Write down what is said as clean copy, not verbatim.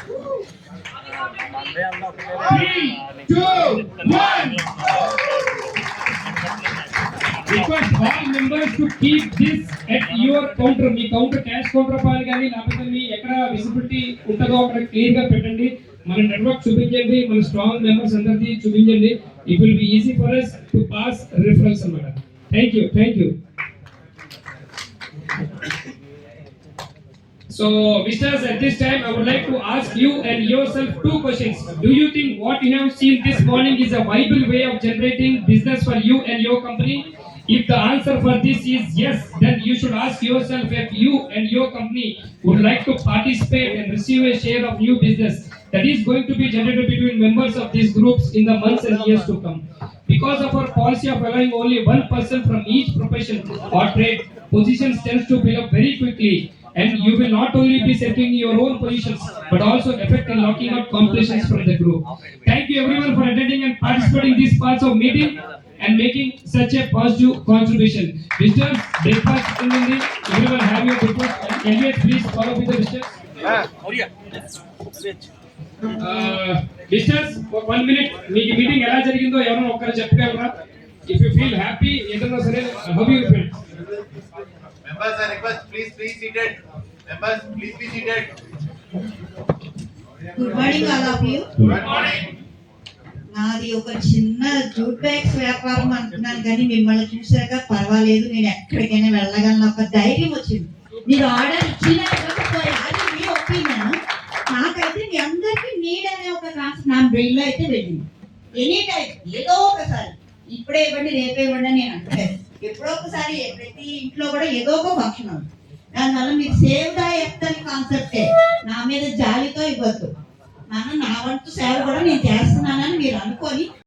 3, 2, 1. Request all members to keep this at your counter. Me counter cash counter పాలు కానీ లేకపోతే మీ ఎక్కడ visibility ఉంటుందో అక్కడ క్లియర్ గా పెట్టండి. మన నెట్వర్క్ చూపించండి, మన స్ట్రాంగ్ మెంబర్స్ అందరికీ చూపించండి. It will be easy for us to pass reference అన్నమాట. Thank you. So, Misters, at this time, I would like to ask you and yourself 2 questions. Do you think what you have seen this morning is a viable way of generating business for you and your company? If the answer for this is yes, then you should ask yourself if you and your company would like to participate and receive a share of new business that is going to be generated between members of these groups in the months and years to come. Because of our policy of allowing only one person from each profession or trade, positions tends to fill up very quickly. And you will not only be settling your own positions, but also effect in locking out competitions from the group. Thank you everyone for attending and participating in these parts of meeting and making such a positive contribution. Visitors, breakfast in the everyone have your breakfast. Elliot, please follow with the visitors. Visitors, for 1 minute, meeting ఎలా జరిగిందో ఎవరైనా ఒక్కరు చెప్పగలరా? If you feel happy, ఏదైనా సరే, how you feel? Members, I request please be seated. Members, please be seated. Good morning all of you. Good morning. నాది ఒక చిన్న జూట్ బ్యాగ్స్ వ్యాపారం అంటున్నాను కానీ మిమ్మల్ని చూసాక పర్వాలేదు, నేను ఎక్కడికైనా వెళ్ళగలను ఒక ధైర్యం వచ్చింది. మీరు ఆర్డర్ ఇచ్చినా ఇవ్వకపోయినా అది మీ ఒపీనియన్. నాకైతే మీ అందరికీ నీడ్ అనే ఒక కాన్సెప్ట్ నా బ్రెయిన్లో అయితే వెళ్ళింది. ఎనీ టైం ఏదో ఒకసారి ఇప్పుడే ఇవ్వండి రేపే ఇవ్వండి అని నేను అంటలేదు. ఎప్పుడో ఒకసారి ప్రతి ఇంట్లో కూడా ఏదో ఒక ఫంక్షన్ ఉంది. దానివల్ల మీరు సేవ్ ద ఎర్త్ అనే కాన్సెప్టే నా మీద జాలితో ఇవ్వద్దు. నా వంతు సేవ కూడా నేను చేస్తున్నాను.